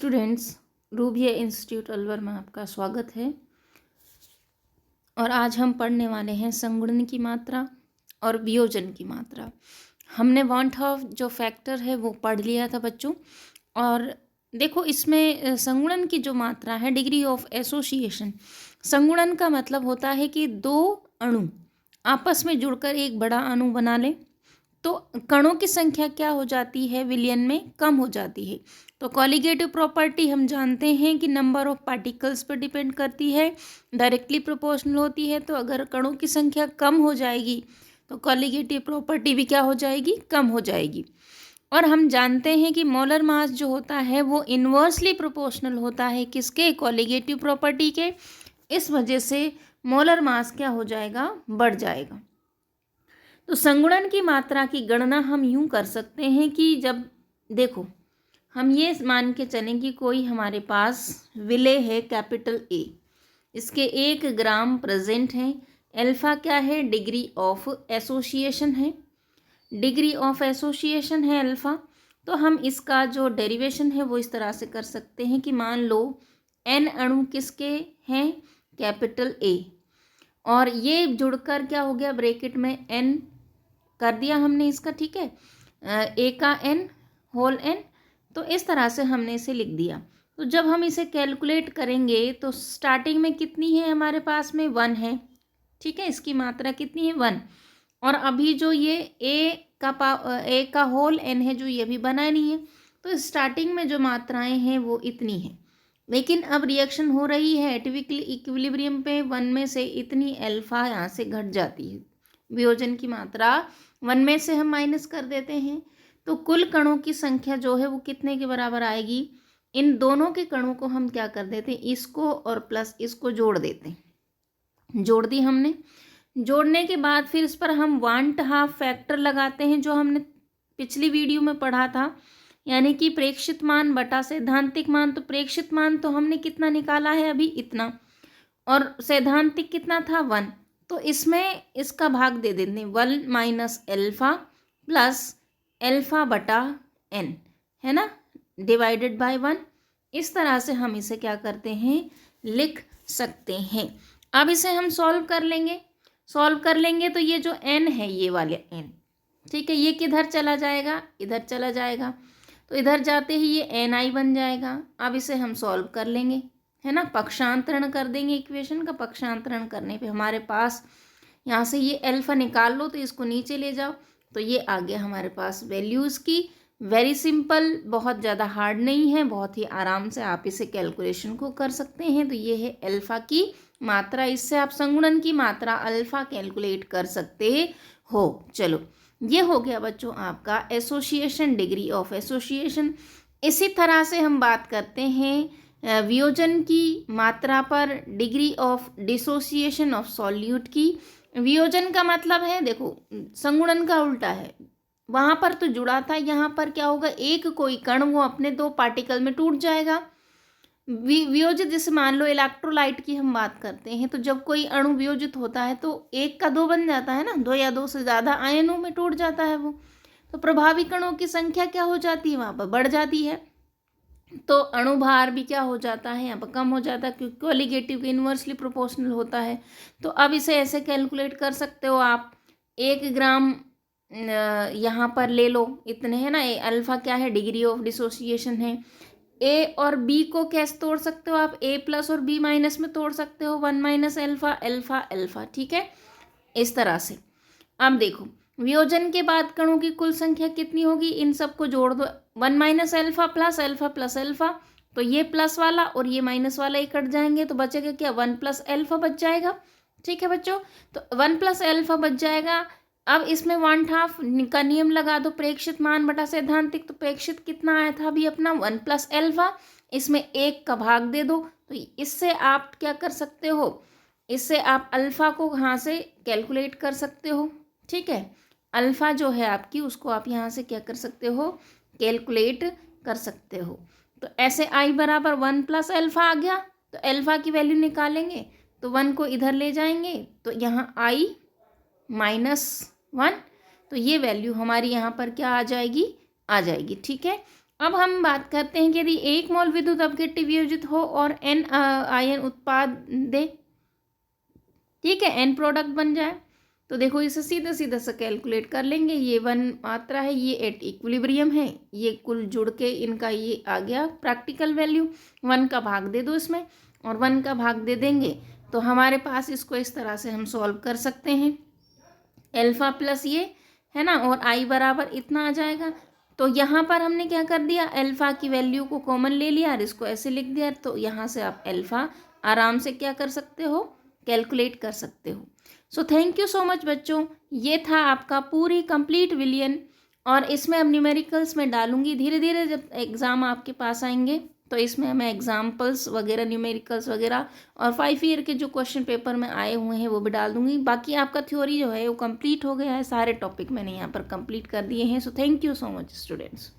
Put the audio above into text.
Students, rubia institute Alwar में आपका स्वागत है। और आज हम पढ़ने वाले हैं संगुणन की मात्रा और वियोजन की मात्रा। हमने वांट ऑफ जो फैक्टर है वो पढ़ लिया था बच्चों। और देखो, इसमें संगुणन की जो मात्रा है, डिग्री ऑफ एसोसिएशन। संगुणन का मतलब होता है कि दो अणु आपस में जुड़कर एक बड़ा अणु बना लें तो कणों की संख्या क्या हो जाती है, विलयन में कम हो जाती है। तो कॉलिगेटिव प्रॉपर्टी हम जानते हैं कि नंबर ऑफ पार्टिकल्स पर डिपेंड करती है, डायरेक्टली प्रोपोर्शनल होती है। तो अगर कणों की संख्या कम हो जाएगी तो कॉलिगेटिव प्रॉपर्टी भी क्या हो जाएगी, कम हो जाएगी। और हम जानते हैं कि मोलर मास जो होता है वो इन्वर्सली प्रोपोर्शनल होता है किसके, कॉलिगेटिव प्रॉपर्टी के। इस वजह से मोलर मास क्या हो जाएगा, बढ़ जाएगा। तो संगुणन की मात्रा की गणना हम यूं कर सकते हैं कि जब देखो, हम ये मान के चलें कि कोई हमारे पास विलेय है कैपिटल ए, इसके 1 ग्राम प्रेजेंट है। अल्फा क्या है, डिग्री ऑफ एसोसिएशन है, डिग्री ऑफ एसोसिएशन है अल्फा। तो हम इसका जो डेरिवेशन है वो इस तरह से कर सकते हैं कि मान लो एन अणु किसके हैं, कैपिटल ए, और ये जुड़कर क्या हो गया, ब्रैकेट में एन कर दिया हमने इसका, ठीक है, ए का एन होल एन। तो इस तरह से हमने इसे लिख दिया। तो जब हम इसे कैलकुलेट करेंगे तो स्टार्टिंग में कितनी है हमारे पास में, 1 है, ठीक है, इसकी मात्रा कितनी है, 1। और अभी जो ये ए का होल एन है जो ये भी बना नहीं है, तो स्टार्टिंग में जो मात्राएं हैं वो इतनी है। लेकिन अब रिएक्शन हो रही है एटॉमिक इक्विलिब्रियम पे, 1 में से इतनी अल्फा यहाँ से घट जाती है। वियोजन की मात्रा 1 में से हम माइनस कर देते हैं तो कुल कणों की संख्या जो है वो कितने के बराबर आएगी। इन दोनों के कणों को हम क्या कर देते हैं, इसको और प्लस इसको जोड़ देते हैं। जोड़ दी हमने। जोड़ने के बाद फिर इस पर हम वांट हाफ फैक्टर लगाते हैं जो हमने पिछली वीडियो में पढ़ा था, यानी कि प्रेक्षित मान बटा सैद्धांतिक मान। तो प्रेक्षित मान तो हमने कितना निकाला है अभी, इतना, और सैद्धांतिक कितना था, 1। तो इसमें इसका भाग दे देते हैं, 1 माइनस एल्फा प्लस एल्फा बटा एन, है ना, डिवाइडेड बाय 1। इस तरह से हम इसे क्या करते हैं, लिख सकते हैं। अब इसे हम सॉल्व कर लेंगे तो ये जो एन है, ये वाले एन, ठीक है, ये किधर चला जाएगा, इधर चला जाएगा। तो इधर जाते ही ये एन आई बन जाएगा। अब इसे हम सॉल्व कर लेंगे, है ना, पक्षांतरण कर देंगे। इक्वेशन का पक्षांतरण करने पे हमारे पास यहाँ से ये अल्फा निकाल लो तो इसको नीचे ले जाओ, तो ये आ गया हमारे पास वैल्यूज़ की। वेरी सिंपल, बहुत ज़्यादा हार्ड नहीं है, बहुत ही आराम से आप इसे कैलकुलेशन को कर सकते हैं। तो ये है अल्फा की मात्रा, इससे आप संगुणन की मात्रा अल्फा कैलकुलेट कर सकते हो। चलो, ये हो गया बच्चों आपका एसोसिएशन, डिग्री ऑफ एसोसिएशन। इसी तरह से हम बात करते हैं वियोजन की मात्रा पर, degree of dissociation of solute की। वियोजन का मतलब है, देखो संगुणन का उल्टा है, वहाँ पर तो जुड़ा था, यहाँ पर क्या होगा, एक कोई कण वो अपने 2 पार्टिकल में टूट जाएगा। वियोजित, जैसे मान लो इलेक्ट्रोलाइट की हम बात करते हैं, तो जब कोई अणु वियोजित होता है तो 1 का 2 बन जाता है ना, 2 या 2 से ज़्यादा आयनों में टूट जाता है वो। तो प्रभावी कणों की संख्या क्या हो जाती है, वहाँ पर बढ़ जाती है। तो अणुभार भी क्या हो जाता है, यहाँ पर कम हो जाता है, क्योंकि कॉलिगेटिव के इन्वर्सली प्रोपोर्शनल होता है। तो अब इसे ऐसे कैलकुलेट कर सकते हो आप, 1 ग्राम यहाँ पर ले लो, इतने है ना, अल्फा क्या है, डिग्री ऑफ डिसोसिएशन है। ए और बी को कैसे तोड़ सकते हो आप, ए प्लस और बी माइनस में तोड़ सकते हो, 1 माइनस एल्फा एल्फा एल्फा, ठीक है, इस तरह से। अब देखो, वियोजन के बाद कणों की कुल संख्या कितनी होगी, इन सबको जोड़ दो, 1 माइनस एल्फा प्लस एल्फा, तो ये प्लस वाला और ये माइनस वाला ही कट जाएंगे, तो बचेगा क्या, 1 प्लस एल्फा बच जाएगा। ठीक है बच्चों, तो 1 प्लस एल्फा बच जाएगा। अब इसमें 1/2 का नियम लगा दो, प्रेक्षित मान बटा सैद्धांतिक। तो प्रेक्षित कितना आया था अभी अपना, 1 प्लस एल्फा, इसमें 1 का भाग दे दो। तो इससे आप क्या कर सकते हो, इससे आप अल्फा को यहाँ से कैलकुलेट कर सकते हो, ठीक है। अल्फा जो है आपकी, उसको आप यहाँ से क्या कर सकते हो, कैलकुलेट कर सकते हो। तो ऐसे आई बराबर 1 प्लस एल्फा आ गया, तो एल्फा की वैल्यू निकालेंगे तो 1 को इधर ले जाएंगे, तो यहाँ आई -1, तो ये वैल्यू हमारी यहाँ पर क्या आ जाएगी, ठीक है। अब हम बात करते हैं कि यदि 1 मोल विद्युत अपघट्य वियोजित हो और n आयन उत्पाद दे, ठीक है, n प्रोडक्ट बन जाए, तो देखो इसे सीधा सीधा सा कैलकुलेट कर लेंगे। ये 1 मात्रा है, ये एट इक्विलिब्रियम है, ये कुल जुड़ के इनका ये आ गया प्रैक्टिकल वैल्यू। 1 का भाग दे दो इसमें और 1 का भाग दे देंगे तो हमारे पास इसको इस तरह से हम सॉल्व कर सकते हैं। एल्फा प्लस ये है ना, और आई बराबर इतना आ जाएगा। तो यहाँ पर हमने क्या कर दिया, एल्फा की वैल्यू को कॉमन ले लिया और इसको ऐसे लिख दिया। तो यहाँ से आप एल्फा आराम से क्या कर सकते हो, कैलकुलेट कर सकते हो। So thank you so much बच्चों, ये था आपका पूरी कंप्लीट विलियन। और इसमें अब न्यूमेरिकल्स में डालूंगी धीरे धीरे, जब एग्ज़ाम आपके पास आएंगे तो इसमें मैं एग्जाम्पल्स वगैरह, न्यूमेरिकल्स वगैरह और 5 ईयर के जो क्वेश्चन पेपर में आए हुए हैं वो भी डाल दूंगी। बाकी आपका थ्योरी जो है वो कंप्लीट हो गया है, सारे टॉपिक मैंने यहाँ पर कंप्लीट कर दिए हैं। So thank you so much students.